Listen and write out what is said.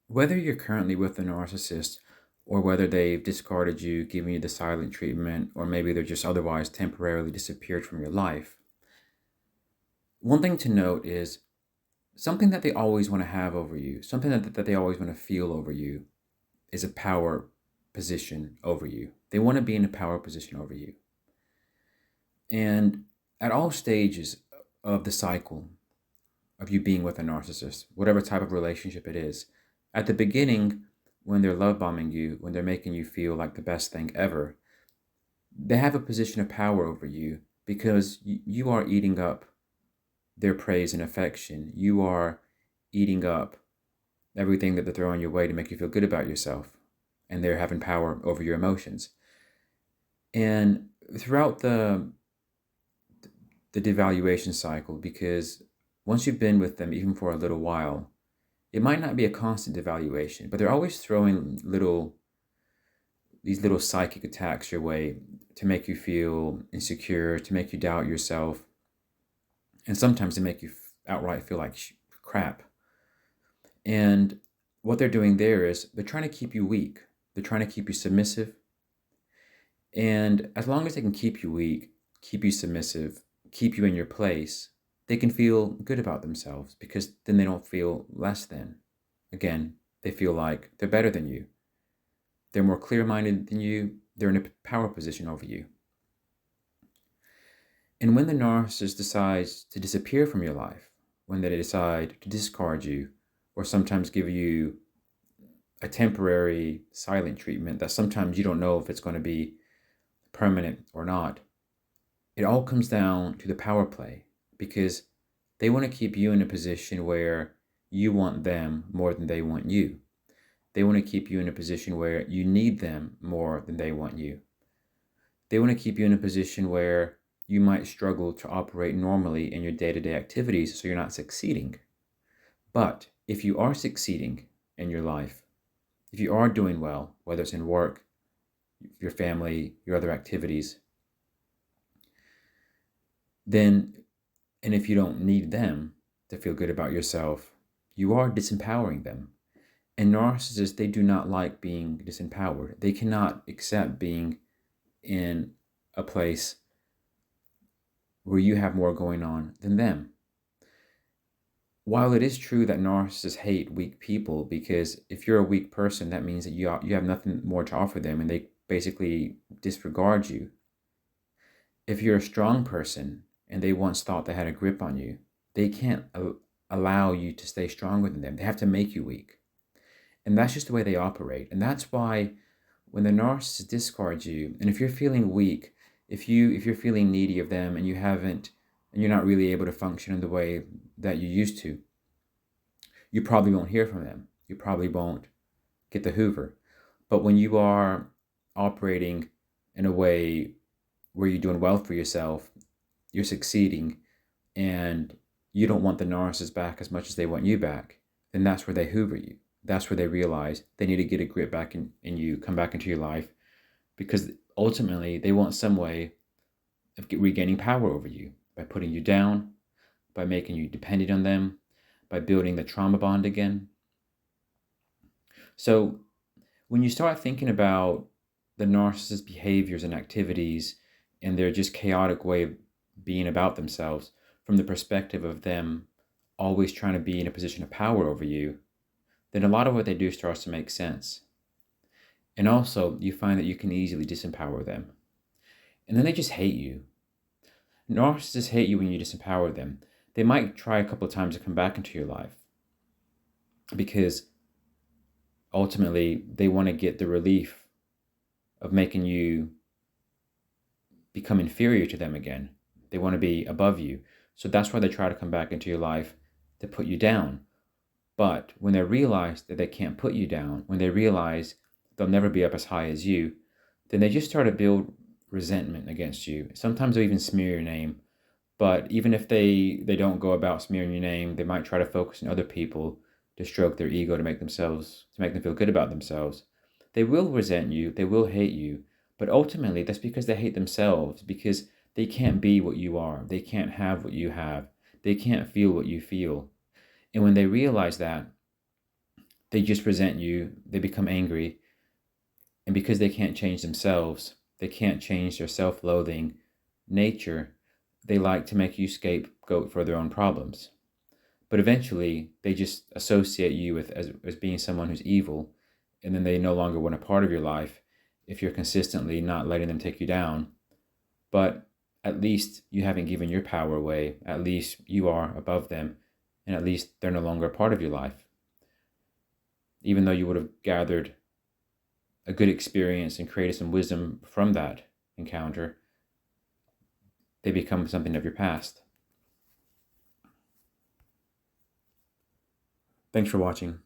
Whether you're currently with a narcissist or whether they've discarded you, giving you the silent treatment, or maybe they're just otherwise temporarily disappeared from your life, one thing to note is something that they always want to have over you, something that they always want to feel over you is a power position over you. They want to be in a power position over you. And at all stages of the cycle of you being with a narcissist, whatever type of relationship it is, at the beginning, when they're love bombing you, when they're making you feel like the best thing ever, they have a position of power over you because you are eating up their praise and affection. You are eating up everything that they're throwing your way to make you feel good about yourself. And they're having power over your emotions. And throughout the devaluation cycle, because once you've been with them, even for a little while, it might not be a constant devaluation, but they're always throwing these little psychic attacks your way to make you feel insecure, to make you doubt yourself, and sometimes to make you outright feel like crap. And what they're doing there is they're trying to keep you weak. They're trying to keep you submissive. And as long as they can keep you weak, keep you submissive, keep you in your place, they can feel good about themselves because then they don't feel less than. Again, they feel like they're better than you. They're more clear-minded than you. They're in a power position over you. And when the narcissist decides to disappear from your life, when they decide to discard you, or sometimes give you a temporary silent treatment that sometimes you don't know if it's going to be permanent or not, it all comes down to the power play because they want to keep you in a position where you want them more than they want you. They want to keep you in a position where you need them more than they want you. They want to keep you in a position where you might struggle to operate normally in your day-to-day activities so you're not succeeding. But if you are succeeding in your life, if you are doing well, whether it's in work, your family, your other activities, then, and if you don't need them to feel good about yourself, you are disempowering them. And narcissists, they do not like being disempowered. They cannot accept being in a place where you have more going on than them. While it is true that narcissists hate weak people, because if you're a weak person, that means that you have nothing more to offer them and they basically disregard you. If you're a strong person and they once thought they had a grip on you, they can't allow you to stay stronger than them. They have to make you weak. And that's just the way they operate. And that's why when the narcissist discards you, and if you're feeling weak, if you're feeling needy of them and you're not really able to function in the way that you used to, you probably won't hear from them. You probably won't get the Hoover. But when you are operating in a way where you're doing well for yourself, you're succeeding, and you don't want the narcissist back as much as they want you back, then that's where they Hoover you. That's where they realize they need to get a grip back in you, come back into your life, because ultimately they want some way of regaining power over you by putting you down, by making you dependent on them, by building the trauma bond again. So when you start thinking about the narcissist's behaviors and activities and their just chaotic way of being about themselves from the perspective of them always trying to be in a position of power over you, then a lot of what they do starts to make sense. And also, you find that you can easily disempower them. And then they just hate you. Narcissists hate you when you disempower them. They might try a couple of times to come back into your life because ultimately they want to get the relief of making you become inferior to them again. They want to be above you. So that's why they try to come back into your life to put you down. But when they realize that they can't put you down, when they realize they'll never be up as high as you, then they just start to build resentment against you. Sometimes they'll even smear your name. But even if they don't go about smearing your name, they might try to focus on other people to stroke their ego to make them feel good about themselves. They will resent you, they will hate you, but ultimately that's because they hate themselves, because they can't be what you are. They can't have what you have. They can't feel what you feel. And when they realize that, they just resent you, they become angry, and because they can't change themselves, they can't change their self-loathing nature, they like to make you scapegoat for their own problems. But eventually, they just associate you with as being someone who's evil, and then they no longer want a part of your life if you're consistently not letting them take you down. But at least you haven't given your power away. At least you are above them, and at least they're no longer a part of your life. Even though you would have gathered a good experience and created some wisdom from that encounter, they become something of your past. Thanks for watching.